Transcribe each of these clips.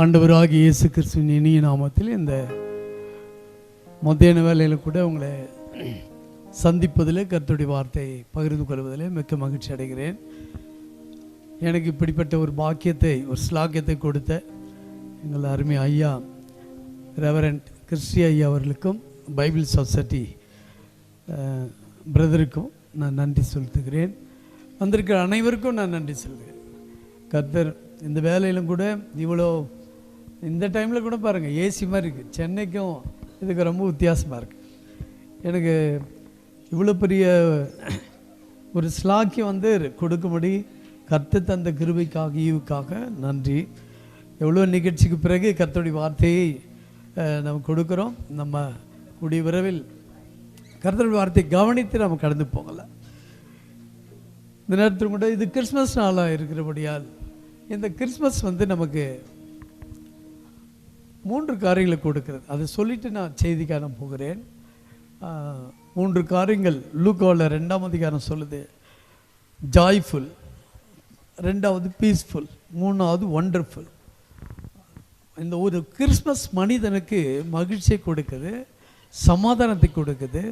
ஆண்டவராகிய இயேசு கிறிஸ்துவின் இனிய நாமத்தில் இந்த மத்தியான வேளையில் கூட உங்களை சந்திப்பதில் கர்த்தருடைய வார்த்தையை பகிர்ந்து கொள்வதில் மிக்க மகிழ்ச்சி அடைகிறேன். எனக்கு இப்படிப்பட்ட ஒரு பாக்கியத்தை, ஒரு ஸ்லாக்கியத்தை கொடுத்த எங்கள் அருமை ஐயா ரெவரண்ட் கிறிஸ்டி ஐயா அவர்களுக்கும் பைபிள் சொசைட்டி பிரதருக்கும் நான் நன்றி செலுத்துகிறேன். வந்திருக்கிற அனைவருக்கும் நான் நன்றி செலுத்துகிறேன். கர்த்தர் இந்த வேலையிலும் கூட இவ்வளோ இந்த டைமில் கூட பாருங்கள் ஏசி மாதிரி இருக்குது. சென்னைக்கும் இதுக்கு ரொம்ப வித்தியாசமாக இருக்குது. எனக்கு இவ்வளோ பெரிய ஒரு ஸ்லாக்கியம் வந்து கொடுக்கும்படி கர்த்தர் தந்த கிருபைக்காக ஈவுக்காக நன்றி. எவ்வளோ நிகழ்ச்சிக்கு பிறகு கர்த்தருடைய வார்த்தையை நம்ம கொடுக்குறோம். நம்ம கூடிய விரைவில் கர்த்தருடைய வார்த்தையை கவனித்து நம்ம கடந்து போகலாம். இந்த நேரத்தில் கூட இது கிறிஸ்மஸ் நாளாக இருக்கிறபடியால் இந்த கிறிஸ்மஸ் வந்து நமக்கு 3 காரியங்களை கொடுக்கிறது. அதை சொல்லிவிட்டு நான் செய்திக்கான போகிறேன். 3 காரியங்கள் லூக்காவில் 2ஆம் அதிகாரம் சொல்லுது. ஜாய்ஃபுல், 2வது பீஸ்ஃபுல், 3வது ஒண்டர்ஃபுல். இந்த ஒரு கிறிஸ்மஸ் மனிதனுக்கு மகிழ்ச்சியை கொடுக்குது, சமாதானத்தை கொடுக்குது,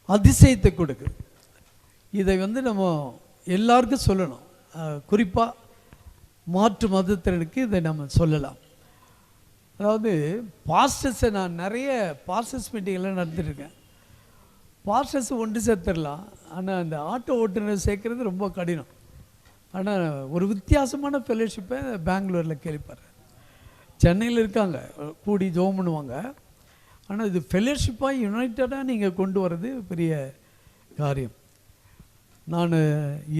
அதிசயத்தை கொடுக்குது. இதை வந்து நம்ம எல்லாருக்கும் சொல்லணும். குறிப்பாக மாற்று மதத்தினருக்கு இதை நம்ம சொல்லலாம். அதாவது பாஸ்டர்ஸை நான் நிறைய பாஸ்டர்ஸ் மீட்டிங்கெல்லாம் நடத்திருக்கேன். பாஸ்டர்ஸ் ஒன்று சேர்த்துடலாம், ஆனால் அந்த ஆட்டோ ஓட்டுநர் சேர்க்குறது ரொம்ப கடினம். ஆனால் ஒரு வித்தியாசமான ஃபெலோஷிப்பை பெங்களூரில் கேள்விப்படுறேன். சென்னையில் இருக்காங்க, கூடி ஜோம் பண்ணுவாங்க. ஆனால் இது ஃபெலோஷிப்பாக யுனைட்டடாக நீங்கள் கொண்டு வர்றது பெரிய காரியம். நான்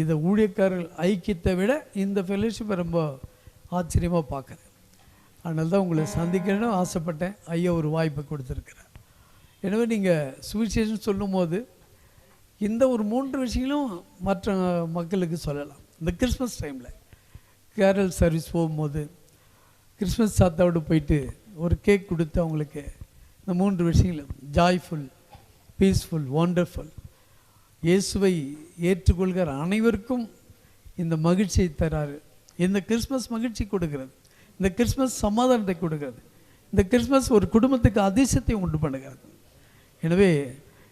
இதை ஊழியக்காரர்கள் ஐக்கியத்தை விட இந்த ஃபெலோஷிப்பை ரொம்ப ஆச்சரியமாக பார்க்குறேன். அதனால தான் உங்களை சந்திக்கணும்னு ஆசைப்பட்டேன். ஐயா ஒரு வாய்ப்பை கொடுத்துருக்குறேன். எனவே நீங்கள் சுவிசேஷம் சொல்லும் போது இந்த ஒரு 3 விஷயங்களும் மற்ற மக்களுக்கு சொல்லலாம். இந்த கிறிஸ்மஸ் டைமில் கேரல் சர்வீஸ் போகும்போது கிறிஸ்மஸ் தாத்தாவோடு போயிட்டு ஒரு கேக் கொடுத்து அவங்களுக்கு இந்த 3 விஷயங்களும் ஜாய்ஃபுல், பீஸ்ஃபுல், ஒண்டர்ஃபுல், இயேசுவை ஏற்றுக்கொள்கிற அனைவருக்கும் இந்த மகிழ்ச்சியை தராரு. இந்த கிறிஸ்மஸ் மகிழ்ச்சி கொடுக்கிறது, இந்த கிறிஸ்மஸ் சமாதானத்தை கொடுக்கிறது, இந்த கிறிஸ்மஸ் ஒரு குடும்பத்துக்கு அதிசயத்தை உண்டு பண்ணுகிறது. எனவே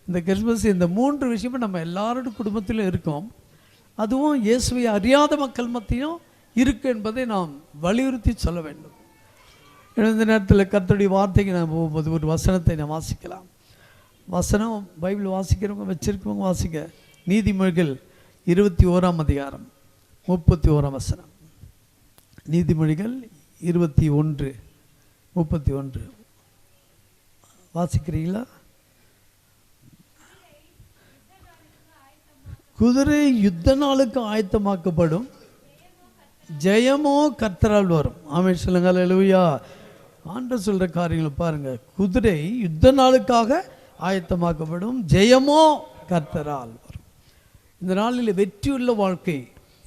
இந்த கிறிஸ்மஸ் இந்த 3 விஷயமும் நம்ம எல்லாரோட குடும்பத்திலும் இருக்கோம். அதுவும் இயேசுவை அறியாத மக்கள் மத்தியும் இருக்கு என்பதை நாம் வலியுறுத்தி சொல்ல வேண்டும். இந்த நேரத்தில் கர்த்தருடைய வார்த்தைக்கு நாம் போகும்போது ஒரு வசனத்தை நாம் வாசிக்கலாம். வசனம் பைபிள் வாசிக்கிறவங்க வச்சிருக்கவங்க வாசிக்க. நீதிமொழிகள் 21ஆம் அதிகாரம் 31ஆம் வசனம். நீதிமொழிகள் 21:31 வாசிக்கிறீங்களா? குதிரை யுத்த நாளுக்கு ஆயத்தமாக்கப்படும், ஜெயமோ கர்த்தரால் வரும். ஆமென் சொல்லுங்க. அல்லேலூயா. ஆண்டவர் சொல்கிற காரியங்களை பாருங்கள். குதிரை யுத்த நாளுக்காக ஆயத்தமாக்கப்படும், ஜெயமோ கர்த்தரால் வரும். இந்த நாளில் வெற்றியுள்ள வாழ்க்கை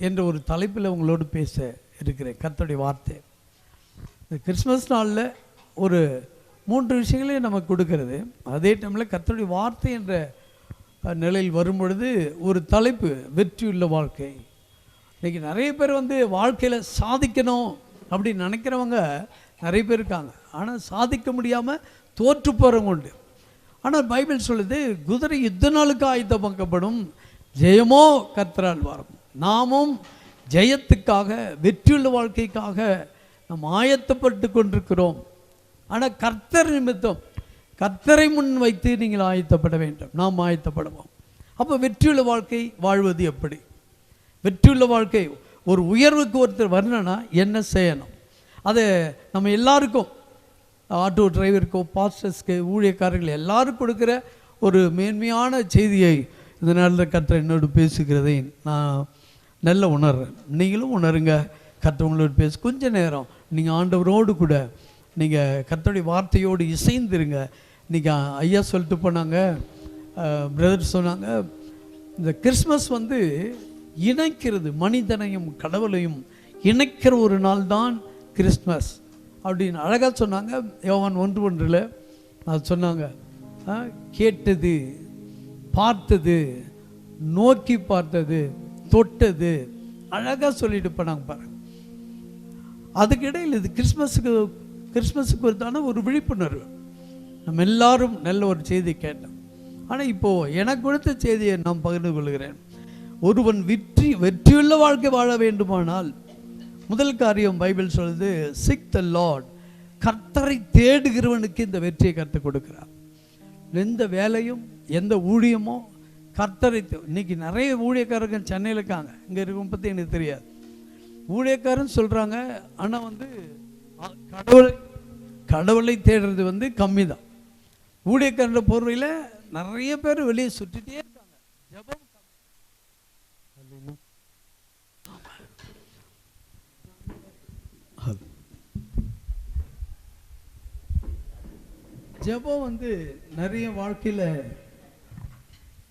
என்ற ஒரு தலைப்பில் உங்களோடு பேச இருக்கிறேன். கர்த்தருடைய வார்த்தை இந்த கிறிஸ்மஸ் நாளில் ஒரு 3 விஷயங்களையும் நமக்கு கொடுக்கறது. அதே டைமில் கர்த்தருடைய வார்த்தை என்ற நிலையில் வரும்பொழுது ஒரு தலைப்பு வெற்றியுள்ள வாழ்க்கை. இன்றைக்கி நிறைய பேர் வந்து வாழ்க்கையில் சாதிக்கணும் அப்படின்னு நினைக்கிறவங்க நிறைய பேர் இருக்காங்க. ஆனால் சாதிக்க முடியாமல் தோற்று போகிறவங்க உண்டு. ஆனால் பைபிள் சொல்லுது குதிரை யுத்த நாளுக்கு ஆயத்தமாக்கப்படும், ஜெயமோ கர்த்தரால் வரும். நாமும் ஜெயத்துக்காக, வெற்றியுள்ள வாழ்க்கைக்காக நாம் ஆயத்தப்பட்டு கொண்டிருக்கிறோம். ஆனால் கர்த்தர் நிமித்தம், கர்த்தரை முன் வைத்து நீங்கள் ஆயத்தப்பட வேண்டும். நாம் ஆயத்தப்படுவோம். அப்போ வெற்றியுள்ள வாழ்க்கை வாழ்வது எப்படி? வெற்றியுள்ள வாழ்க்கை ஒரு உயர்வுக்கு ஒருத்தர் வரணும்னா என்ன செய்யணும்? அதை நம்ம எல்லாருக்கும், ஆட்டோ டிரைவருக்கோ, பாஸ்டர்ஸ்க்கு, ஊழியக்காரர்கள் எல்லாருக்கும் கொடுக்குற ஒரு மேன்மையான செய்தியை இந்த நேரத்தில் கர்த்தர் என்னோடு பேசுகிறதை நான் நல்ல உணர்றேன். நீங்களும் உணருங்க. கர்த்தவங்களோடு பேச கொஞ்ச நேரம் நீங்கள் ஆண்டவரோடு கூட நீங்கள் கர்த்தருடைய வார்த்தையோடு இசைந்துருங்க. இன்றைக்கி ஐயா சொல்லிட்டு போனாங்க, பிரதர் சொன்னாங்க, இந்த கிறிஸ்மஸ் வந்து இணைக்கிறது, மனிதனையும் கடவுளையும் இணைக்கிற ஒரு நாள் தான் கிறிஸ்மஸ் அப்படின்னு அழகாக சொன்னாங்க. யோவான் 1:1 அது சொன்னாங்க. கேட்டது, பார்த்தது, நோக்கி பார்த்தது, தொட்டது, அழகாக சொல்லிட்டு போனாங்க பாருங்க. அதுக்கிடையில் இது கிறிஸ்மஸுக்கு குறித்தான ஒரு விழிப்புணர்வு. நம்ம எல்லாரும் நல்ல ஒரு செய்தி கேட்டோம். ஆனால் இப்போது எனக்கு கொடுத்த செய்தியை நான் பகிர்ந்து கொள்கிறேன். ஒருவன் வெற்றியுள்ள வாழ்க்கை வாழ வேண்டுமானால் முதல் காரியம் பைபிள் சொல்லுது, சிக் த லார்ட். கர்த்தரை தேடுகிறவனுக்கு இந்த வெற்றியை கற்றுக் கொடுக்கிறார். எந்த வேலையும் எந்த ஊழியமோ கர்த்தரை இன்னைக்கு நிறைய ஊழியக்காரங்க சென்னையில் இருக்காங்க, இங்கே இருக்கும் பற்றி எனக்கு தெரியாது. ஊழியக்காரன்னு சொல்கிறாங்க, ஆனால் வந்து கடவுளை தேடுறது கம்மி தான். ஊழியக்காரன்ற போர்வையில் நிறைய பேர் வெளியே சுற்றிட்டே இருக்காங்க. ஜெபம் ஜெபம் நிறைய வாழ்க்கையில்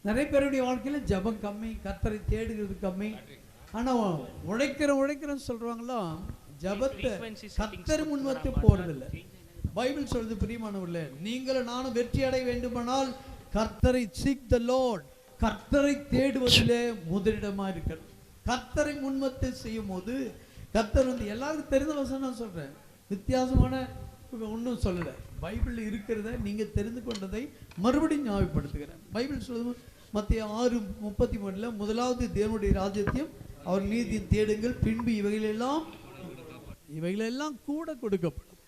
நிறைய பேருடைய வாழ்க்கையில் ஜெபம் கம்மி, கர்த்தரை தேடுகிறது கம்மி. ஆனால் உழைக்கிறேன்னு சொல்கிறாங்களோ ஜெபத்தை கர்த்தர் முன்வத்து போகிறதில்லை. பைபிள் சொல்றது பிரியமானவர்களே, நீங்களும் நானும் வெற்றி அடைய வேண்டுமானால் கர்த்தரை சீக் த லார்ட், கர்த்தரை தேடுவதிலே முதலிடமா இருக்கணும். கர்த்தரை முன்வத்து செய்யும் போது கர்த்தர் எல்லாருக்கும் தெரிந்த வசனம் நான் சொல்றேன், வித்தியாசமான ஒன்றும் சொல்லலை. பைபிள் இருக்கிறத நீங்கள் தெரிந்து கொண்டதை மறுபடியும் ஞாபகப்படுத்துகிறேன். பைபிள் சொல்லுது மத்திய 6:33, முதலாவது தேவனுடைய ராஜ்யத்தையும் அவர் நீதியும் தேடுங்கள், பின்பு இவைகளெல்லாம் கூட கொடுக்கப்படும்.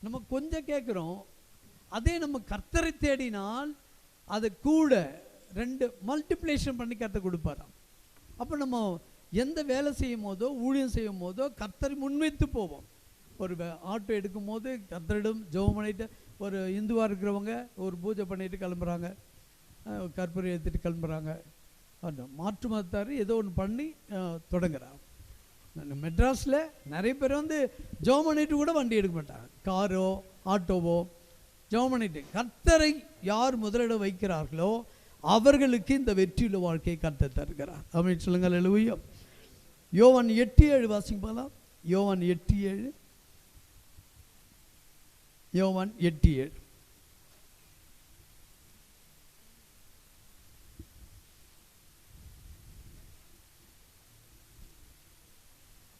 நம்ம கொஞ்சம் கேட்குறோம், அதே நம்ம கர்த்தரை தேடினால் அதை கூட 2 மல்டிப்ளேஷன் பண்ணி கர்த்தர் கொடுப்பாராம். அப்போ நம்ம எந்த வேலை செய்யும் போதோ ஊழியம் செய்யும் போதோ கர்த்தரை முன்வைத்து போவோம். ஒரு ஆட்டோ எடுக்கும் போது கர்த்தரிடம் ஜெபம் பண்ணிட்டு, ஒரு இந்துவாக இருக்கிறவங்க ஒரு பூஜை பண்ணிட்டு கிளம்புறாங்க, கற்பூரம் ஏற்றிட்டு கிளம்புறாங்க. மாற்று மதத்தார் ஏதோ ஒன்று பண்ணி தொடங்குறாங்க. மெட்ராஸில் நிறைய பேர் ஜெபம் பண்ணிட்டு கூட வண்டி எடுக்க மாட்டாங்க, காரோ ஆட்டோவோ ஜெபம் பண்ணிட்டு. கர்த்தரை யார் முதலிடம் வைக்கிறார்களோ அவர்களுக்கு இந்த வெற்றியுள்ள வாழ்க்கையை கர்த்தர் தருகிறார் அப்படின்னு சொல்லுங்கள். அல்லேலூயா. யோவான் 8:7 வாசிக்கலாம். யோவான் 8:7. யோவான் 8:7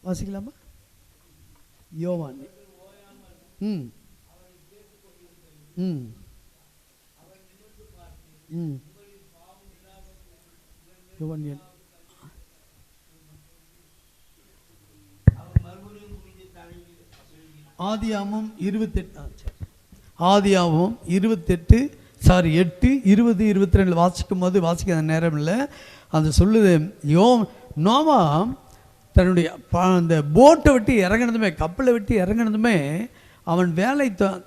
வாசிக்கலாமா? யோவான் யோவான் ஆதியாகமம் 28 8:20-22 வாசிக்கும் போது வாசிக்க நேரம் இல்லை. அது சொல்லுது, நோவா தன்னுடைய அந்த போட்டை விட்டு இறங்கினதுமே, கப்பலை விட்டு இறங்கினதுமே அவன்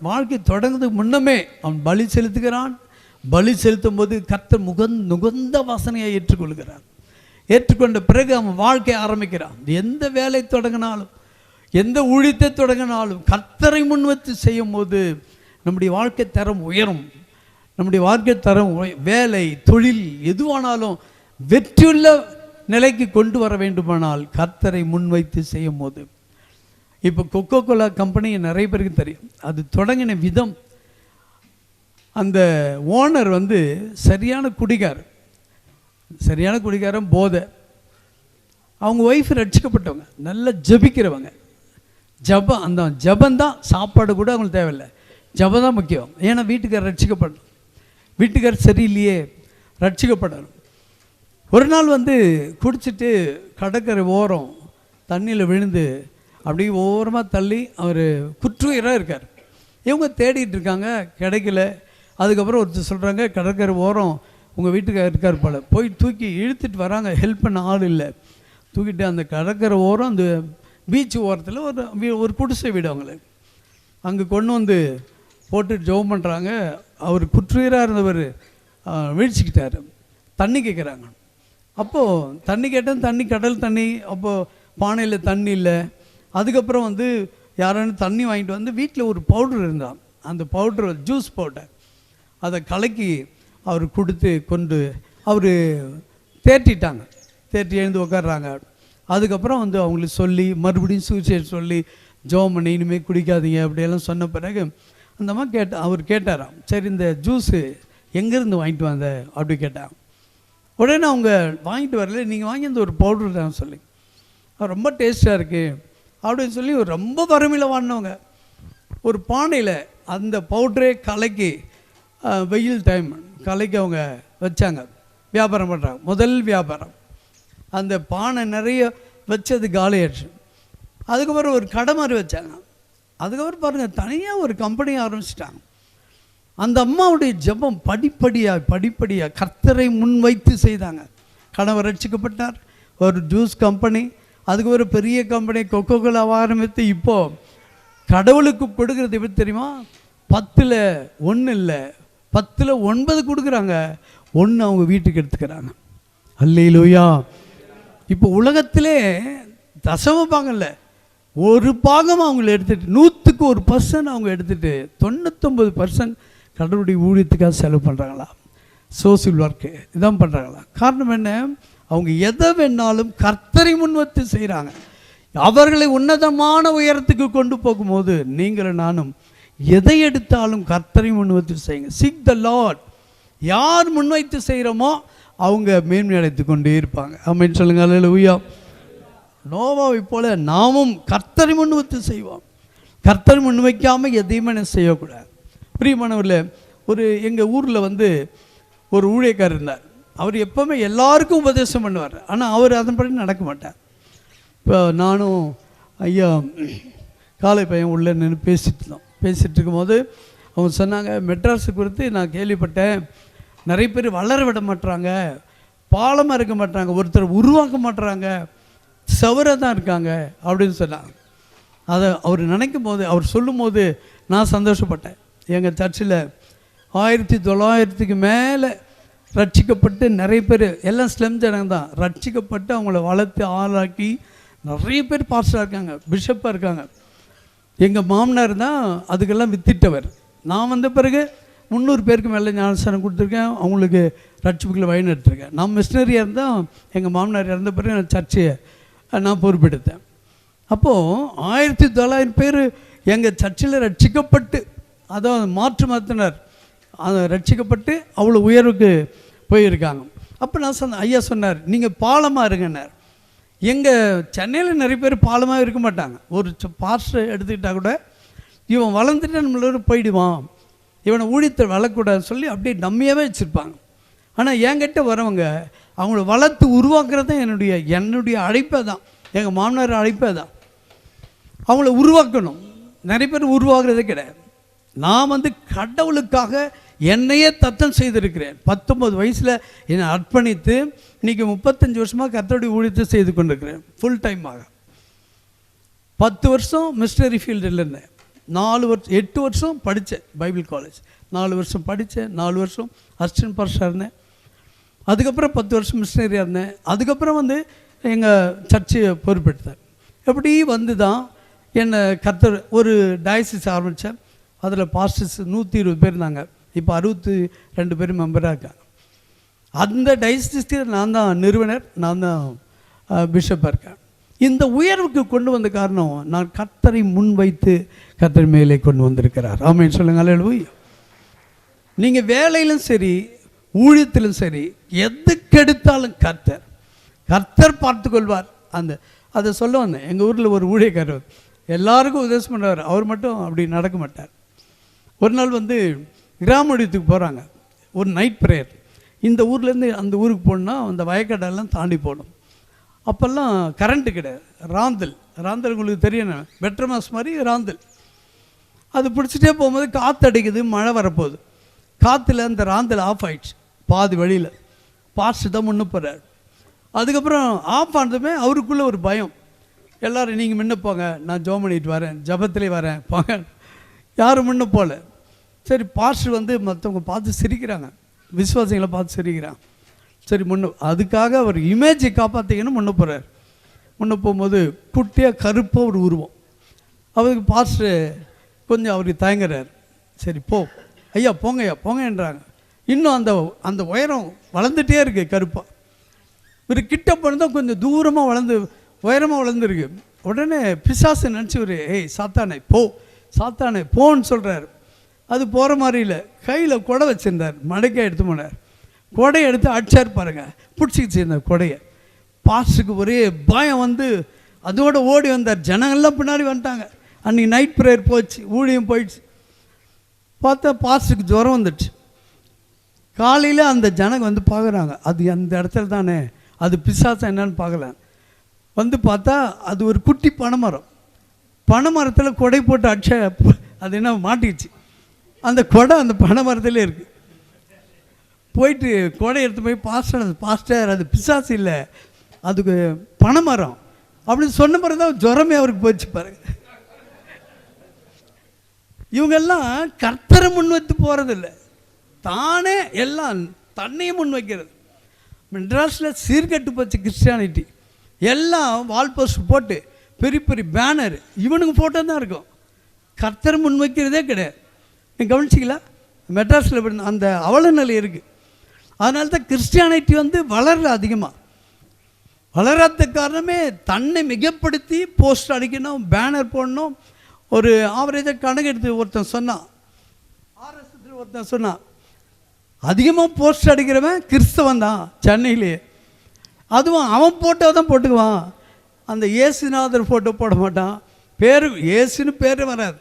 வாழ்க்கை தொடங்குறதுக்கு முன்னமே அவன் பலி செலுத்துகிறான். பலி செலுத்தும் போது கர்த்தர் நுகர்ந்த வாசனையை ஏற்றுக்கொள்கிறான். ஏற்றுக்கொண்ட பிறகு அவன் வாழ்க்கையை ஆரம்பிக்கிறான். எந்த வேலை தொடங்கினாலும் எந்த ஊழியத்தை தொடங்கினாலும் கர்த்தரை முன்வத்து செய்யும் போது நம்முடைய வாழ்க்கை தரம் உயரும். நம்முடைய வாழ்க்கை தரம் வேலை தொழில் எதுவானாலும் வெற்றியுள்ள நிலைக்கு கொண்டு வர வேண்டுமானால் கர்த்தரை முன்வைத்து செய்யும் போது. இப்போ கொக்கோ கோலா கம்பெனி நிறைய பேருக்கு தெரியும். அது தொடங்கின விதம், அந்த ஓனர் சரியான குடிகாரன், போதை. அவங்க ஒய்ஃப் ரட்சிக்கப்பட்டவங்க, நல்லா ஜபிக்கிறவங்க. அந்த ஜபந்தான், சாப்பாடு கூட அவங்களுக்கு தேவையில்லை, ஜபம் தான் முக்கியம். ஏன்னா வீட்டுக்காரர் ரட்சிக்கப்படணும், வீட்டுக்காரர் சரியில்லையே, ரட்சிக்கப்படணும். ஒரு நாள் குடிச்சிட்டு கடற்கரை ஓரம் தண்ணியில் விழுந்து அப்படியே ஓரமாக தள்ளி அவர் குற்றுயிராக இருக்கார். இவங்க தேடிட்டு இருக்காங்க, கிடைக்கல. அதுக்கப்புறம் ஒருத்தர் சொல்கிறாங்க, கடற்கரை ஓரம் உங்கள் வீட்டுக்காரர் இருக்கார் போல். போய் தூக்கி இழுத்துட்டு வராங்க, ஹெல்ப் பண்ண ஆள் இல்லை. தூக்கிட்டு அந்த கடற்கரை ஓரம் அந்த பீச் ஓரத்தில் ஒரு குடிசை வீடு அவங்களுக்கு, அங்கே கொண்டு போட்டு ஜெபம் பண்ணுறாங்க. அவர் குற்றுயிராக இருந்தவர் வீழ்ச்சிக்கிட்டார். தண்ணி கேட்குறாங்க. அப்போது தண்ணி கேட்டால் தண்ணி, கடல் தண்ணி. அப்போது பானையில் தண்ணி இல்லை. அதுக்கப்புறம் யாரானு தண்ணி வாங்கிட்டு வீட்டில் ஒரு பவுட்ரு இருந்தான். அந்த பவுட்ரு ஜூஸ் பவுடர், அதை கலக்கி அவர் கொடுத்து கொண்டு அவர் தேற்றிட்டாங்க. தேற்றி எழுந்து உட்காடுறாங்க. அதுக்கப்புறம் அவங்களுக்கு சொல்லி மறுபடியும் சூசைட் சொல்லி ஜெபம் பண்ணி இனிமேல் குடிக்காதீங்க அப்படியெல்லாம் சொன்ன பிறகு அந்த அம்மா அவர் கேட்டாராம், சரி இந்த ஜூஸு எங்கேருந்து வாங்கிட்டு வந்த அப்படி கேட்டாங்க. உடனே அவங்க வாங்கிட்டு வரல, நீங்கள் வாங்கி அந்த ஒரு பவுட்ரு தான் சொல்லி, ரொம்ப டேஸ்ட்டாக இருக்குது அப்படின்னு சொல்லி ரொம்ப வறுமையில் வாழ்ந்தவங்க. ஒரு பானையில் அந்த பவுட்ரே கலக்கி வெயில் டைம் கலக்கி அவங்க வச்சாங்க, வியாபாரம் பண்ணுறாங்க. முதல் வியாபாரம் அந்த பானை நிறைய வச்சது காலியாச்சு. அதுக்கப்புறம் ஒரு கடை மாதிரி வச்சாங்க. அதுக்கப்புறம் பாருங்கள், தனியாக ஒரு கம்பெனி ஆரம்பிச்சிட்டாங்க. அந்த அம்மாவுடைய ஜெபம் படிப்படியாக கர்த்தரை முன்வைத்து செய்தாங்க. கணவர் ரட்சிக்கப்பட்டார். ஒரு ஜூஸ் கம்பெனி, அதுக்கு ஒரு பெரிய கம்பெனி கொக்கோகோலா ஆரம்பித்து இப்போது கடவுளுக்கு கொடுக்குறது எப்படி தெரியுமா? 10ல் 1 இல்லை, 10ல் 9 கொடுக்குறாங்க, 1 அவங்க வீட்டுக்கு எடுத்துக்கிறாங்க. அல்லேலூயா. இப்போ உலகத்திலே தசம பாகம்ல ஒரு பாகம் அவங்கள எடுத்துகிட்டு 100க்கு 1% அவங்க எடுத்துகிட்டு 99% கடவுளுடைய ஊழியத்துக்காக செலவு பண்ணுறாங்களா? சோசியல் ஒர்க்கு இதான் பண்ணுறாங்களா? காரணம் என்ன? அவங்க எதை வேணாலும் கர்த்தரை முன்வத்து செய்கிறாங்க. அவர்களை உன்னதமான உயரத்துக்கு கொண்டு போகும்போது நீங்களும் நானும் எதை எடுத்தாலும் கர்த்தரை முன்வைத்து செய்யுங்க. Seek the lord. யார் முன்வைத்து செய்கிறோமோ அவங்க மேன்மை அடைத்து கொண்டே இருப்பாங்க. ஆமென் சொல்லுங்க. அல்லேலூயா. நோவாவை போல நாமும் கர்த்தரை முன்வைத்து செய்வோம். கர்த்தரை முன்வைக்காமல் எதையுமே செய்யக்கூடாது. பிரியமானவர்களே, ஒரு எங்கள் ஊரில் ஒரு ஊழியக்காரர் இருந்தார். அவர் எப்போவுமே எல்லாருக்கும் உபதேசம் பண்ணுவார். ஆனால் அவர் அதன்படி நடக்க மாட்டார். இப்போ நானும் ஐயா காலை பையன் உள்ளே நின்று பேசிகிட்டு இருக்கும்போது அவங்க சொன்னாங்க, மெட்ராஸு குறித்து நான் கேள்விப்பட்டேன், நிறைய பேர் வளர விட மாட்டுறாங்க, பாலமாக இருக்க மாட்டாங்க, ஒருத்தர் உருவாக்க மாட்டுறாங்க, சவராக தான் இருக்காங்க அப்படின்னு சொன்னாங்க. அதை அவர் நினைக்கும் போது, அவர் சொல்லும் போது நான் சந்தோஷப்பட்டேன். எங்கள் சர்ச்சில் 1900க்கு மேலே ரட்சிக்கப்பட்டு நிறைய பேர், எல்லாம் ஸ்லம் ஜனங்க தான், ரட்சிக்கப்பட்டு அவங்கள வளர்த்து ஆளாக்கி நிறைய பேர் பாஸ்டராக இருக்காங்க, பிஷப்பாக இருக்காங்க. எங்கள் மாமனார் தான் அதுக்கெல்லாம் வித்திட்டவர். நான் வந்த பிறகு 300 பேருக்கு மேலே ஞானஸ்தானம் கொடுத்துருக்கேன், அவங்களுக்கு ரட்சிப்புகளை வழி நடத்திருக்கேன். நான் மிஷினரியாக இருந்தால் எங்கள் மாமனார் இறந்த பிறகு நான் சர்ச்சையை நான் பொறுப்பெடுத்தேன். அப்போது 1900 பேர் எங்கள் சர்ச்சில் ரட்சிக்கப்பட்டு, அதாவது மாற்று மதத்தினர் அதை ரட்சிக்கப்பட்டு அவ்வளோ உயர்வுக்கு போயிருக்காங்க. அப்போ நான் சொன்னேன், ஐயா சொன்னார், நீங்கள் பாலமாக இருங்கன்னார். எங்கள் சென்னையில் நிறைய பேர் பாலமாக இருக்க மாட்டாங்க. ஒரு பாஸ்டர் எடுத்துக்கிட்டால் கூட இவன் வளர்ந்துட்டு நம்மளோட போயிடுவான், இவனை ஊழியத்தை வளரக்கூடாதுன்னு சொல்லி அப்படியே டம்மியாகவே வச்சுருப்பாங்க. ஆனால் என்கிட்ட வரவங்க அவங்கள வளர்த்து உருவாக்குறது தான் என்னுடைய அழைப்பே தான், எங்கள் மாமனார் அழைப்பே தான். அவங்கள உருவாக்கணும். நிறைய பேர் உருவாக்குறதே கிடையாது. நான் கடவுளுக்காக என்னையே தத்தம் செய்திருக்கிறேன். 19 வயசில் என்னை அர்ப்பணித்து இன்றைக்கி 35 வருஷமாக கர்த்தருடைய ஊழியத்தை செய்து கொண்டிருக்கிறேன் ஃபுல் டைமாக. 10 வருஷம் மிஷனரி ஃபீல்டில் இருந்தேன். 8 வருஷம் படித்தேன் பைபிள் காலேஜ். 4 வருஷம் படித்தேன், 4 வருஷம் அசிஸ்டன்ட் பாஸ்டராக இருந்தேன். அதுக்கப்புறம் 10 வருஷம் மிஷனரியாக இருந்தேன். அதுக்கப்புறம் எங்கள் சர்ச்சையை பொறுப்பெடுத்தேன். எப்படி தான் என்னை கர்த்தர் ஒரு டயசிஸ் ஆரம்பித்தேன். அதில் பாஸ்டர்ஸ் 120 பேர் இருந்தாங்க. இப்போ 62 பேர் மெம்பராக இருக்காங்க. அந்த டயசிஸ்க்கு நான் தான் நிறுவனர், நான் தான் பிஷப்பாக இருக்கேன். இந்த உயர்வுக்கு கொண்டு வந்த காரணம் நான் கர்த்தரை முன்வைத்து கர்த்தர் மேலே கொண்டு வந்திருக்கிறார். ஆமென் சொல்லுங்க. அல்லேலூயா. நீங்கள் வேலையிலும் சரி ஊழியத்திலும் சரி எதுக்கெடுத்தாலும் கர்த்தர் பார்த்து கொள்வார். அதை சொல்ல வந்தேன். எங்கள் ஊரில் ஒரு ஊழியக்காரர் எல்லாருக்கும் உதவி பண்ணுவார், அவர் மட்டும் அப்படி நடக்க மாட்டார். ஒரு நாள் கிராமத்துக்கு போகிறாங்க, ஒரு நைட் ப்ரேயர். இந்த ஊர்லேருந்து அந்த ஊருக்கு போகணுன்னா அந்த வயக்காடெல்லாம் தாண்டி போகணும். அப்போல்லாம் கரண்ட்டு கிடையாது. ராந்தல் உங்களுக்கு தெரியும், வெட்டர் மாஸ் மாதிரி ராந்தல். அது பிடிச்சிட்டே போகும்போது காற்று அடிக்குது, மழை வரப்போகுது. காற்றுல அந்த ராந்தல் ஆஃப் ஆயிடுச்சு பாதி வழியில். பாஸ்டர் தான் முன்ன போகிறார். அதுக்கப்புறம் ஆஃப் ஆனதுமே அவருக்குள்ளே ஒரு பயம். எல்லோரும் நீங்கள் முன்ன போங்க, நான் ஜெபம் பண்ணிட்டு வரேன், ஜபத்திலே வரேன் போங்க. யாரும் முன்ன போகல. சரி, பாஸ்டர் மற்றவங்க பார்த்து சிரிக்கிறாங்க, விசுவாசிகளை பார்த்து சிரிக்கிறாங்க. சரி அதுக்காக அவர் இமேஜை காப்பாற்றிக்கணும் முன்ன போகிறார். முன்ன போகும்போது குட்டியாக கருப்பாக ஒரு உருவம். அவருக்கு பாஸ்டர் கொஞ்சம் அவருக்கு தயங்குறார். சரி ஐயா போங்கன்றாங்க. இன்னும் அந்த உயரம் வளர்ந்துட்டே இருக்குது கருப்பாக. ஒரு கிட்ட போனதான் கொஞ்சம் தூரமாக உயரமாக வளர்ந்துருக்கு. உடனே பிசாசு நினச்சி சாத்தானே போன்னு சொல்கிறார். அது போகிற மாதிரி இல்லை. கையில் கொடை வச்சுருந்தார், மடக்கை எடுத்து போனார். கொடையை எடுத்து அடிச்சார் பாருங்க, பிடிச்சிக்கிச்சு இந்த கொடையை. பாஸ்டருக்கு ஒரே பயம் அதோடு ஓடி வந்தார். ஜனங்கள்லாம் பின்னாடி வந்துட்டாங்க. அன்றைக்கி நைட் ப்ரேயர் போச்சு, ஊழியம் போயிடுச்சு. பார்த்தா பாஸ்டருக்கு ஜுரம் வந்துடுச்சு. காலையில் அந்த ஜனங்க வந்து பார்க்குறாங்க, அது அந்த இடத்துல தானே, அது பிசாசம் என்னன்னு பார்க்கல. வந்து பார்த்தா அது ஒரு குட்டி பனைமரம். பனைமரத்தில் கொடை போட்டு அது என்ன மாட்டிடுச்சு. அந்த கொடை அந்த பனைமரத்திலே இருக்குது. போயிட்டு கொடை எடுத்து போய் பாஸ்டர் அது பிசாசு இல்லை, அதுக்கு பனைமரம் அப்படின்னு சொன்ன பிறகு தான் ஜுரமே அவருக்கு போச்சு பாருங்க. இவங்கெல்லாம் கர்த்தரை முன் வைத்து போகிறதில்லை, தானே எல்லாம் தன்னையும் முன் வைக்கிறது. மெட்ராஸில் சீர்கட்டு போச்சு கிறிஸ்டியானிட்டி. எல்லாம் வால் போஸ்ட் போட்டு பெரிய பெரிய பேனர் இவனுக்கு ஃபோட்டோ தான் இருக்கும், கர்த்தரை முன் வைக்கிறதே கிடையாது. நீங்கள் கவனிச்சிங்களா? மெட்ராஸில் அந்த அவல நிலை இருக்குது. அதனால தான் கிறிஸ்டியானிட்டி வந்து வளரல, அதிகமாக வளராத காரணமே தன்னை மிகப்படுத்தி போஸ்ட் அடிக்கணும், பேனர் போடணும். ஒரு ஆவரேஜாக கணக்கு எடுத்து ஒருத்தன் சொன்னான், ஆர்எஸ்எஸ் ஒருத்தன் சொன்னான், அதிகமாக போஸ்ட் அடிக்கிறவன் கிறிஸ்தவன் தான் சென்னையிலே. அதுவும் அவன் ஃபோட்டோ தான் போட்டுக்குவான், அந்த இயேசுநாதர் ஃபோட்டோ போட மாட்டான். பேர் இயேசுன்னு பேர் வராது.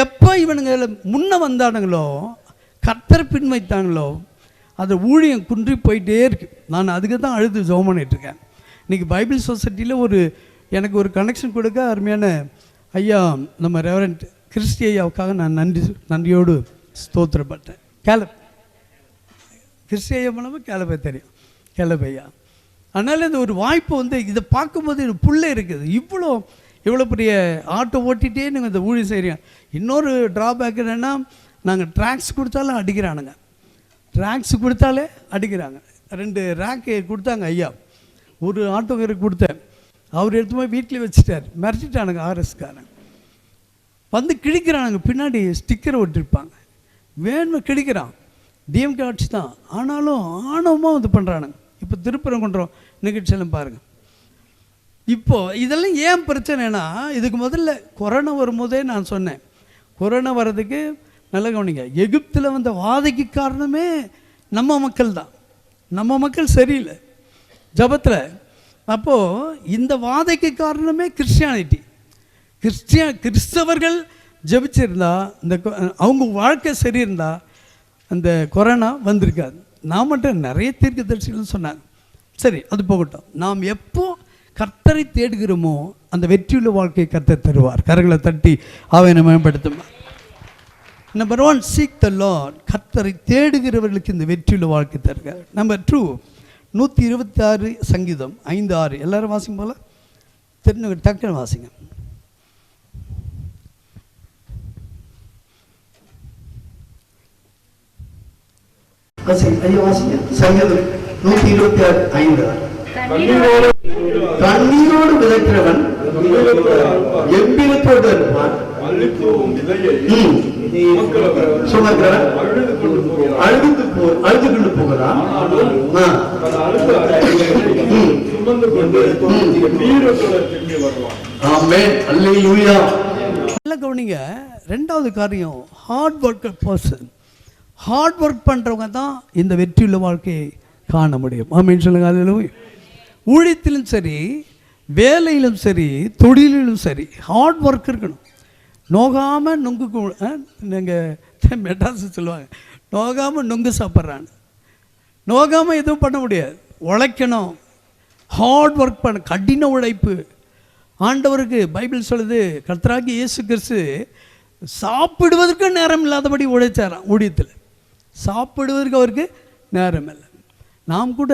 எப்போ இவனுங்க முன்ன வந்தானுங்களோ, கர்த்தரை பின் வைத்தாங்களோ, அது ஊழியம் குன்றி போயிட்டே இருக்கு. நான் அதுக்கு தான் அழுது ஜெபம் பண்ணிகிட்ருக்கேன். இன்றைக்கி பைபிள் சொசைட்டியில் எனக்கு ஒரு கனெக்ஷன் கொடுக்க அருமையான ஐயா நம்ம ரெவரண்ட் கிறிஸ்டி ஐயாவுக்காக நான் நன்றியோடு ஸ்தோத்திரப்பட்டேன். கிறிஸ்டி ஐயா மூலமாக கேலப்பை தெரியும், கேலப்பை ஐயா. அதனால் இந்த ஒரு வாய்ப்பு வந்து இதை பார்க்கும்போது எனக்கு புள்ளே இருக்குது. இவ்வளோ பெரிய ஆட்டோ ஓட்டிகிட்டே நீங்கள் இந்த ஊழியம் செய்கிறீங்க. இன்னொரு ட்ராபேக் என்னென்னா, நாங்கள் ட்ராக்ஸ் கொடுத்தாலும் அடிக்கிறானுங்க, ட்ராக்ஸ் கொடுத்தாலே அடிக்கிறாங்க. 2 ரேக்கு கொடுத்தாங்க ஐயா, ஒரு ஆட்டோக்காரருக்கு கொடுத்தேன், அவர் எடுத்து போய் வீட்டில் வச்சுட்டார். மிரட்டிட்டானுங்க ஆர்எஸ்காரன், வந்து கிழிக்கிறானுங்க. பின்னாடி ஸ்டிக்கரை ஒட்டிருப்பாங்க, வேணும் கிழிக்கிறான். டிஎம்கே ஆட்சி தான், ஆனாலும் ஆணவமாக வந்து பண்ணுறானுங்க. இப்போ திருப்பரங்குன்றம் நிகழ்ச்சியெல்லாம் பாருங்கள். இப்போது இதெல்லாம் ஏன் பிரச்சனைனா, இதுக்கு முதல்ல கொரோனா வரும்போதே நான் சொன்னேன், கொரோனா வர்றதுக்கு நல்ல கவனிங்க, எகிப்தில் வந்த வாதைக்கு காரணமே நம்ம மக்கள் தான். நம்ம மக்கள் சரியில்லை ஜபத்தில். அப்போது இந்த வாதைக்கு காரணமே கிறிஸ்டியானிட்டி. கிறிஸ்தவர்கள் ஜபிச்சிருந்தா, இந்த அவங்க வாழ்க்கை சரியிருந்தா அந்த கொரோனா வந்திருக்காது. நான் மட்டும் நிறைய தீர்க்கதரிசிகள் சொன்னாங்க. சரி, அது போகட்டும். நாம் எப்போ கர்த்தரை தேடுகிறோமோ அந்த வெற்றியுள்ள வாழ்க்கையை கர்த்தர் தருவார். கரங்களை தட்டி அவனை மேம்படுத்தும். Number 1, seek the lord. கர்த்தரை தேடுகிறவர்களுக்கு இந்த வெற்றியுள்ள வாழ்க்கை தருகிறார். நம்பர் 2, 126 சங்கீதம் 5:6. எல்லாரும் வாசிங்க போல, தெரிஞ்ச டக்குன்னு வாசிங்க. சங்கீதம் 126:5. கண்ணீரோடு விதைக்கிறவன் எவ்விதத்தோடு இருப்பான், அழுது கொண்டு போகிறான். கவனிங்க, 2வது காரியம், hard worker person. Hard work பண்ணுறவங்க தான் இந்த வெற்றியுள்ள வாழ்க்கையை காண முடியும். ஆமென் சொல்லுங்க. அல்லேலூயா. ஊழியத்திலும் சரி, வேலையிலும் சரி, தொழிலிலும் சரி, ஹார்ட் ஒர்க் இருக்கணும். நோகாமல் நொங்கு, நீங்கள் மெட்ராஸ் சொல்லுவாங்க, நோகாமல் நொங்கு சாப்பிட்றான்னு. நோகாமல் எதுவும் பண்ண முடியாது. உழைக்கணும், ஹார்ட் ஒர்க் பண்ண, கடின உழைப்பு. ஆண்டவருக்கு பைபிள் சொல்லுது, கர்த்தராகிய இயேசு கிறிஸ்து சாப்பிடுவதற்கு நேரம் இல்லாதபடி உழைச்சாராம். ஊழியத்தில் சாப்பிடுவதற்கு அவருக்கு நேரம் இல்லை. நாம் கூட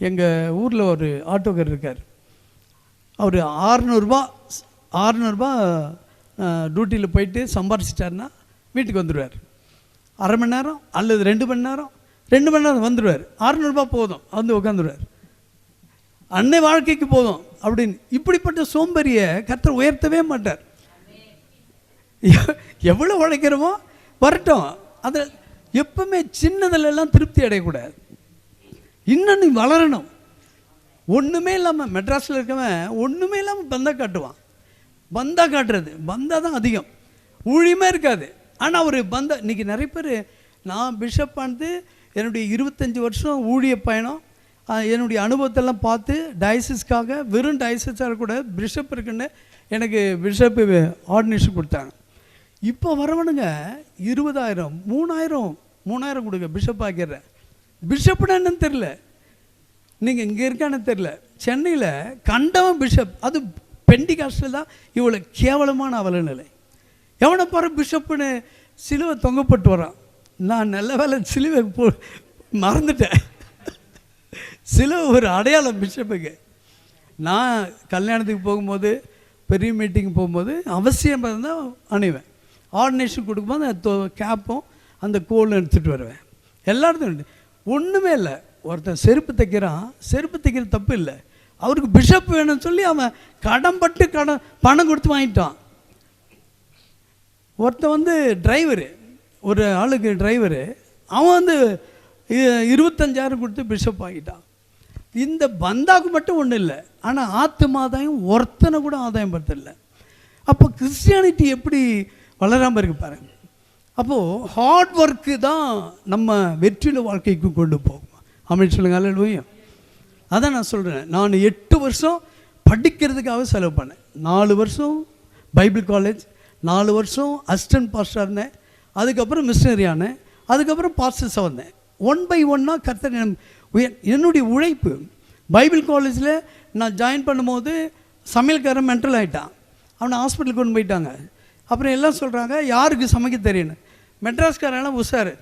எங்கள் ஊரில் ஒரு ஆட்டோக்கார் இருக்கார். அவர் 600 டியூட்டியில் போயிட்டு சம்பாரிச்சிட்டாருன்னா வீட்டுக்கு வந்துடுவார். அரை மணி நேரம் அல்லது 2 மணி நேரம் வந்துடுவார். 600 போதும், வந்து உட்காந்துருவார். அன்னை வாழ்க்கைக்கு போதும் அப்படின்னு. இப்படிப்பட்ட சோம்பேறியை கர்த்தர் உயர்த்தவே மாட்டார். எவ்வளோ உழைக்கிறோமோ வரட்டும். அதில் எப்பவுமே சின்னதுலெல்லாம் திருப்தி அடையக்கூடாது. இன்னும் நீ வளரணும். ஒன்றுமே இல்லாமல் மெட்ராஸில் இருக்கவன் ஒன்றுமே இல்லாமல் பந்தா காட்டுவான். பந்தா காட்டுறது, பந்தா தான் அதிகம், ஊழியமே இருக்காது. ஆனால் ஒரு பந்தா. இன்றைக்கி நிறைய பேர், நான் பிஷப் ஆனது என்னுடைய 25 வருஷம் ஊழிய பயணம், என்னுடைய அனுபவத்தெல்லாம் பார்த்து டயசிஸ்க்காக வெறும் டயசிஸாக கூட பிஷப் இருக்குன்னு எனக்கு பிஷப்பு ஆர்டினேஷன் கொடுத்தாங்க. இப்போ வரவனுங்க 20,000 3,000 கொடுங்க பிஷப் ஆக்கிடுறேன். பிஷப்னா என்னன்னு தெரில, நீங்கள் இங்கே இருக்கான்னு தெரில. சென்னையில் கண்டவன் பிஷப், அது பெண்டிகாஸ்டில் தான் இவ்வளோ கேவலமான அவலநிலை. எவனை பாரு பிஷப்புன்னு சிலுவை தொங்கப்பட்டு வரான். நான் நல்ல வேலை சிலுவை மறந்துட்டேன். சிலுவை ஒரு அடையாளம் பிஷப்புக்கு. நான் கல்யாணத்துக்கு போகும்போது, பெரிய மீட்டிங் போகும்போது அவசியம் தான் அணிவேன். ஆர்டினேஷன் கொடுக்கும்போது அந்த கேப்பும் அந்த கோலும் எடுத்துகிட்டு வருவேன். எல்லாருக்கும் ஒன்றுமே இல்லை. ஒருத்தன் செருப்பு தைக்கிறான், செருப்பு தைக்கிற தப்பு இல்லை, அவருக்கு பிஷப் வேணும்னு சொல்லி அவன் கடன்பட்டு பணம் கொடுத்து வாங்கிட்டான். ஒருத்தன் டிரைவரு, ஒரு ஆளுக்கு டிரைவரு, அவன் 25,000 கொடுத்து பிஷப் ஆகிட்டான். இந்த பந்தாக்கு மட்டும் ஒன்றும் இல்லை, ஆனால் ஆத்மாதாயம் ஒருத்தனை கூட ஆதாயம் படுத்தலை. அப்போ கிறிஸ்டியானிட்டி எப்படி வளராமல் இருக்கு பாருங்க. அப்போது ஹார்ட் ஒர்க்கு தான் நம்ம வெற்றியில் வாழ்க்கைக்கு கொண்டு போகும். அப்படின்னு சொல்லுங்க. அல்லேலூயா. அதான் நான் சொல்கிறேன். நான் 8 வருஷம் படிக்கிறதுக்காக செலவு பண்ணேன். 4 வருஷம் பைபிள் காலேஜ், 4 வருஷம் அசிஸ்டன்ட் பாஸ்டர் இருந்தேன், அதுக்கப்புறம் மிஷினரி ஆனேன், அதுக்கப்புறம் பாஸ்டர்ஸாக வந்தேன். 1 by 1 கர்த்தர் என்னுடைய உழைப்பு. பைபிள் காலேஜில் நான் ஜாயின் பண்ணும்போது சமையல்காரன் மென்டல் ஆகிட்டான், அவனை ஹாஸ்பிட்டலுக்கு கொண்டு போயிட்டாங்க. அப்புறம் எல்லாம் சொல்கிறாங்க யாருக்கு சமைக்க தெரியுன்னு. மெட்ராஸ்காரெல்லாம் உஷாரு,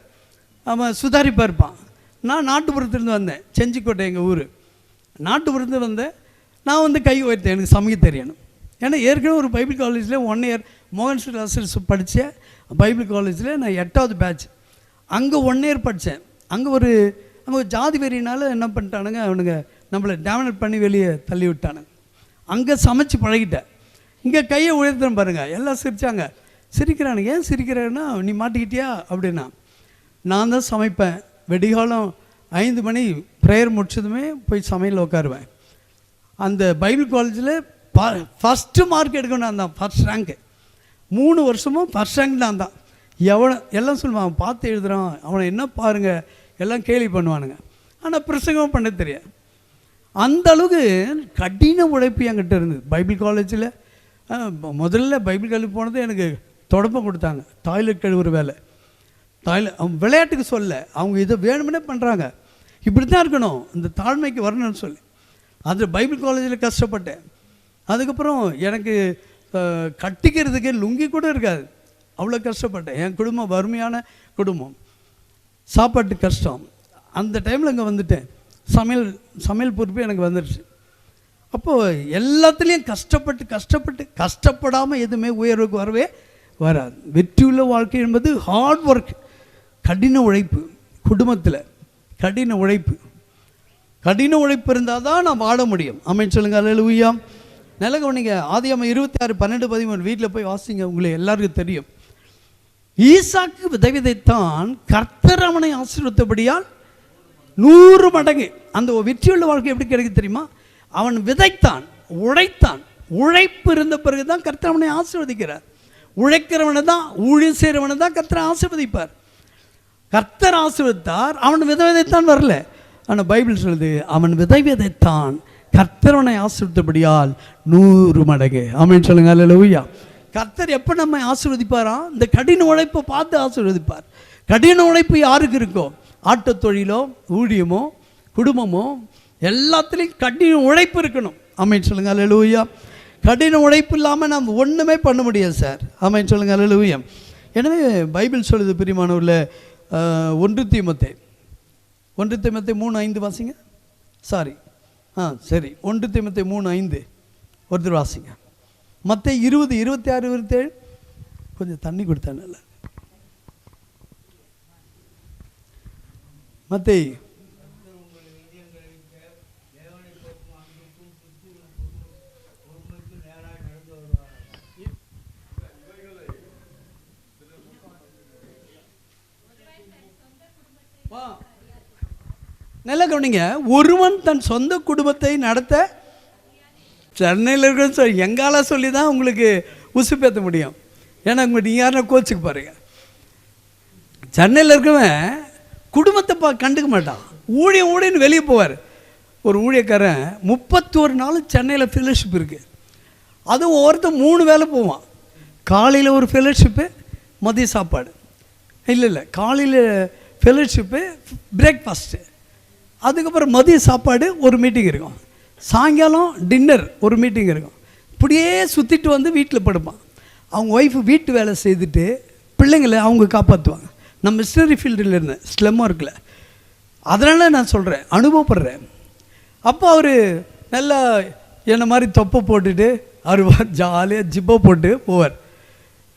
அவன் சுதாரிப்பாக இருப்பான். நான் நாட்டுப்புறத்துலேருந்து வந்தேன், செஞ்சிக்கோட்டை எங்கள் ஊர். நாட்டுப்புறத்துலேருந்து வந்தேன். நான் கை உயர்த்தேன், எனக்கு சமைக்க தெரியணும். ஏன்னா ஏற்கனவே ஒரு பைபிள் காலேஜில் 1 year மோகன் ஸ்ரீ லாசர்ஸ் படித்தேன். பைபிள் காலேஜில் நான் 8வது பேட்ச். அங்கே 1 year படித்தேன். அங்கே ஒரு ஜாதி வெறியினால் என்ன பண்ணிட்டானுங்க, அவனுங்க நம்மளை டேமினேட் பண்ணி வெளியே தள்ளி விட்டானுங்க. அங்கே சமைச்சு பழகிட்டேன். இங்கே கையை உயர்த்துறேன் பாருங்கள், எல்லாம் சிரித்தாங்க. சிரிக்கிறானுங்க. ஏன் சிரிக்கிறேன்னா, நீ மாட்டிக்கிட்டியா அப்படின்னா. நான் தான் சமைப்பேன். வெடிகாலம் 5 மணி ப்ரேயர் முடிச்சதுமே போய் சமையல் உட்காருவேன். அந்த பைபிள் காலேஜில் ஃபஸ்ட்டு மார்க் எடுக்கணும், நான் தான் ஃபஸ்ட் ரேங்க்கு. 3 வருஷமும் ஃபஸ்ட் ரேங்க் நான் தான். எல்லாம் சொல்லுவான், அவன் பார்த்து எழுதுகிறான், அவனை என்ன பாருங்கள், எல்லாம் கேலி பண்ணுவானுங்க. ஆனால் பிரசங்கம் பண்ண தெரியாது. அந்த அளவுக்கு கடின உழைப்பு என்கிட்ட இருந்தது. பைபிள் காலேஜில் முதல்ல பைபிள் காலேஜ் போனது எனக்கு தொடப்பம் கொடுத்தாங்க, டாய்லெட் கழுவுற வேலை. அவங்க விளையாட்டுக்கு சொல்ல, அவங்க இதை வேணுமுன்னே பண்ணுறாங்க. இப்படி தான் இருக்கணும், இந்த தாழ்மைக்கு வரணும்னு சொல்லி அது பைபிள் காலேஜில் கஷ்டப்பட்டேன். அதுக்கப்புறம் எனக்கு கட்டிக்கிறதுக்கு லுங்கி கூட இருக்காது, அவ்வளோ கஷ்டப்பட்டேன். என் குடும்பம் வறுமையான குடும்பம், சாப்பாட்டு கஷ்டம். அந்த டைமில் இங்கே வந்துட்டேன். சமையல் பொறுப்பு எனக்கு வந்துடுச்சு. அப்போது எல்லாத்துலேயும் கஷ்டப்படாமல் எதுவுமே உயர்வுக்கு வரவே வராது. வெற்றியுள்ள வாழ்க்கை என்பது ஹார்ட் ஒர்க், கடின உழைப்பு. குடும்பத்தில் கடின உழைப்பு இருந்தால் தான் நான் வாழ முடியும். ஆமென் சொல்லுங்க. அல்லேலூயா. நல்ல கவனிங்க. ஆதியாகமம் 26, 12, 13 வீட்டில் போய் வாசிங்க, உங்களுக்கு எல்லாருக்கும் தெரியும். ஈசாக்கு விதைத்தான், கர்த்தர் அவனை ஆசீர்வதித்தபடியால் 100 மடங்கு. அந்த வெற்றியுள்ள வாழ்க்கை எப்படி கிடைக்கும் தெரியுமா? அவன் விதைத்தான், உழைத்தான். உழைப்பு இருந்த பிறகு தான் கர்த்தர் அவனை ஆசீர்வதிக்கிறார். உழைக்கிறவனை தான், ஊழியம் செய்கிறவனை தான் கர்த்தர் ஆசீர்வதிப்பார். கர்த்தர் ஆசீர்வதித்தார், அவன் விதைத்தான் வரல. ஆனால் பைபிள் சொல்லுது, அவன் விதைத்தான், கர்த்தரவனை ஆசீர்வதித்தபடியால் 100 மடங்கு. ஆமென் சொல்லுங்க. அல்லேலூயா. கர்த்தர் எப்போ நம்ம ஆசீர்வதிப்பாரா? இந்த கடின உழைப்பை பார்த்து ஆசீர்வதிப்பார். கடின உழைப்பு யாருக்கு இருக்கோ, ஆட்டத் தொழிலோ, ஊழியமோ, குடும்பமோ, எல்லாத்துலேயும் கடின உழைப்பு இருக்கணும். ஆமென் சொல்லுங்க. அல்லேலூயா. கடின உழைப்பு இல்லாமல் நம்ம ஒன்றுமே பண்ண முடியாது சார். ஆமென் சொல்லுங்க. அல்லேலூயா. எனவே பைபிள் சொல்லுது பிரியமானவர்களே, 1 தீமோத்தேயு 3:5 வாசிங்க. சரி 1 தீமோத்தேயு 3:5 ஒருத்தர் வாசிங்க. மத்தேயு 20, 26, 27 கொஞ்சம் தண்ணி கொடுத்தா நல்லா. மத்தேயு நல்லா கவனிங்க. ஒருவன் தன் சொந்த குடும்பத்தை நடத்த சென்னையில் இருக்கிற எங்கால சொல்லி தான் உங்களுக்கு உசுப்பேற்ற முடியும். ஏன்னா நீங்கள் யாரும் கோச்சுக்கு பாருங்க. சென்னையில் இருக்கிறவன் குடும்பத்தை கண்டுக்க மாட்டான், ஊழியன்னு வெளியே போவார். ஒரு ஊழியக்காரன் 31 நாள் சென்னையில் ஃபெலோஷிப் இருக்குது. அதுவும் ஒவ்வொருத்தர் 3 வேளை போவான். காலையில் ஒரு ஃபெலோஷிப்பு, மதிய சாப்பாடு இல்லை காலையில் ஃபெலோஷிப்பு, பிரேக்ஃபாஸ்ட்டு, அதுக்கப்புறம் மதிய சாப்பாடு ஒரு மீட்டிங் இருக்கும், சாயங்காலம் டின்னர் ஒரு மீட்டிங் இருக்கும். இப்படியே சுற்றிட்டு வந்து வீட்டில் படுப்பான். அவங்க ஒய்ஃபு வீட்டு வேலை செய்துட்டு பிள்ளைங்களை அவங்க காப்பாற்றுவாங்க. நான் மிஷனரி ஃபீல்டில் இருந்தேன், ஸ்லெம்மாக இருக்கல, அதனால் நான் சொல்கிறேன், அனுபவப்படுறேன். அப்போ அவர் நல்லா என்னை மாதிரி தொப்பை போட்டுட்டு அவர் ஜாலியாக ஜிப்பை போட்டு போவார்.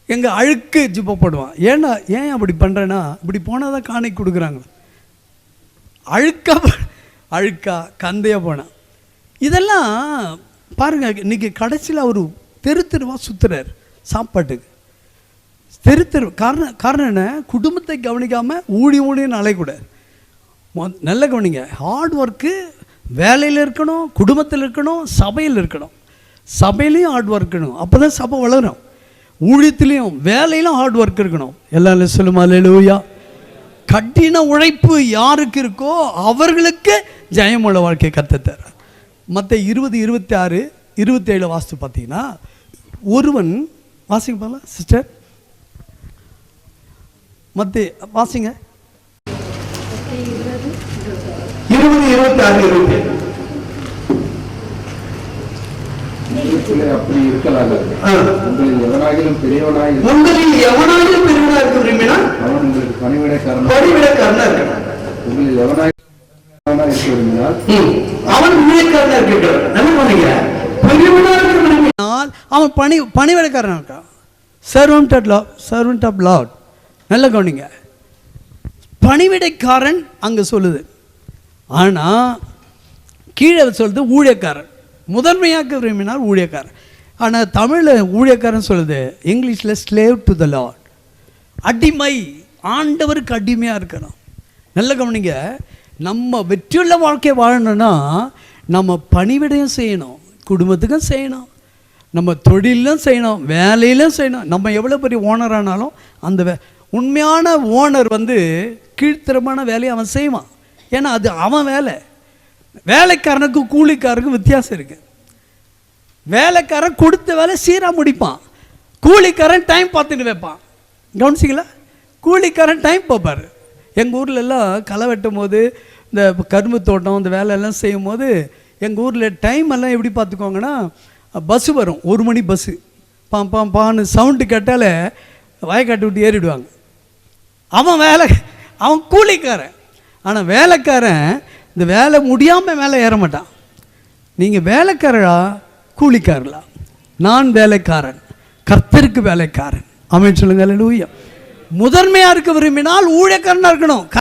எங்கள் அழுக்கு ஜிப்பை போடுவான். ஏன் அப்படி பண்ணுறேன்னா, இப்படி போனால் தான் காணி கொடுக்குறாங்க. அழுக்கா கந்தையாக போனான். இதெல்லாம் பாருங்கள், இன்றைக்கி கடைசியில் அவர் தெருவாக சுற்றுறார் சாப்பாட்டுக்கு. தெரு காரணம் என்ன? குடும்பத்தை கவனிக்காமல் ஊழியம் அலையக்கூடாது. நல்ல கவனிங்க, ஹார்ட் ஒர்க்கு வேலையில் இருக்கணும், குடும்பத்தில் இருக்கணும், சபையில் இருக்கணும். சபையிலையும் ஹார்ட் ஒர்க் இருக்கணும், அப்போ தான் சபை வளரும். ஊழியத்துலேயும் வேலையிலும் ஹார்ட் ஒர்க் இருக்கணும். எல்லாம் சொல்லுமா அல்லேலூயா. கடின உழைப்பு யாருக்கு இருக்கோ அவர்களுக்கு ஜெயமுள்ள வாழ்க்கை கற்றுத்தர. மற்ற 20, 26, 27 வாஸ்து பார்த்தீங்கன்னா, ஒருவன் வாசிங்க பார்க்கலாம் சிஸ்டர், மற்ற வாசிங்க 20, 26, 27. அப்படி இருக்கலாம். உங்களில் எவனாகிலும் பெரியவனாய் இருக்க விரும்பினால் அவன் உங்களுக்கு பணிவிடைக்காரனா இருக்கணும். உங்களில் எவனாகிலும் இருக்க விரும்பினால் அவன் ஊழியக்காரனா இருக்கட்டும். நல்ல பண்ணீங்க, பெரியவனா இருக்க விரும்பினால் அவன் பணிவிடைக்காரனா இருக்கான். Servant of lord. நல்ல கவனிங்க, பணிவிடைக்காரன் அங்கே சொல்லுது, ஆனால் கீழே சொல்லுது ஊழியக்காரன். முதன்மையாக்க விரும்பினால் ஊழியக்காரன். ஆனால் தமிழில் ஊழியக்காரன் சொல்லுது, இங்கிலீஷில் ஸ்லேவ் டு த லார்ட். அடிமை, ஆண்டவருக்கு அடிமையாக இருக்கணும். நல்ல கவனிங்க, நம்ம வெற்றியுள்ள வாழ்க்கை வாழணும்னா நம்ம பணிவிடையும் செய்யணும், குடும்பத்துக்கும் செய்யணும், நம்ம தொழிலும் செய்யணும், வேலையிலும் செய்யணும். நம்ம எவ்வளோ பெரிய ஓனர் ஆனாலும் அந்த உண்மையான ஓனர் கீழ்த்தரமான வேலையை அவன் செய்வான். ஏன்னா அது அவன் வேலை. வேலைக்காரனுக்கும் கூலிக்காரனுக்கும் வித்தியாசம் இருக்குது. வேலைக்காரன் கொடுத்த வேலை சீராக முடிப்பான், கூலிக்காரன் டைம் பார்த்துட்டு வைப்பான். கவனிச்சிங்களா? கூலிக்காரன் டைம் பார்ப்பார். எங்கள் ஊரில் எல்லாம் களை வெட்டும் போது, இந்த கரும்பு தோட்டம் இந்த வேலையெல்லாம் செய்யும் போது, எங்கள் ஊரில் டைம் எல்லாம் எப்படி பார்த்துக்குவாங்கன்னா, பஸ்ஸு வரும், 1 மணி பஸ்ஸு, பான்னு சவுண்டு கேட்டாலே வயக்காட்டு விட்டு ஏறிடுவாங்க. அவன் கூலிக்காரன். ஆனால் வேலைக்காரன் இந்த வேலை முடியாமல் மேலே ஏற மாட்டான். நீங்கள் வேலைக்காரரா கூலிக்காரலா? நான் வேலைக்காரன், கர்த்தருக்கு வேலைக்காரன். ஆமென் சொல்லுங்க. அல்லேலூயா. முதன்மையாக இருக்க விரும்பினால் ஊழியக்காரனாக இருக்கணும்.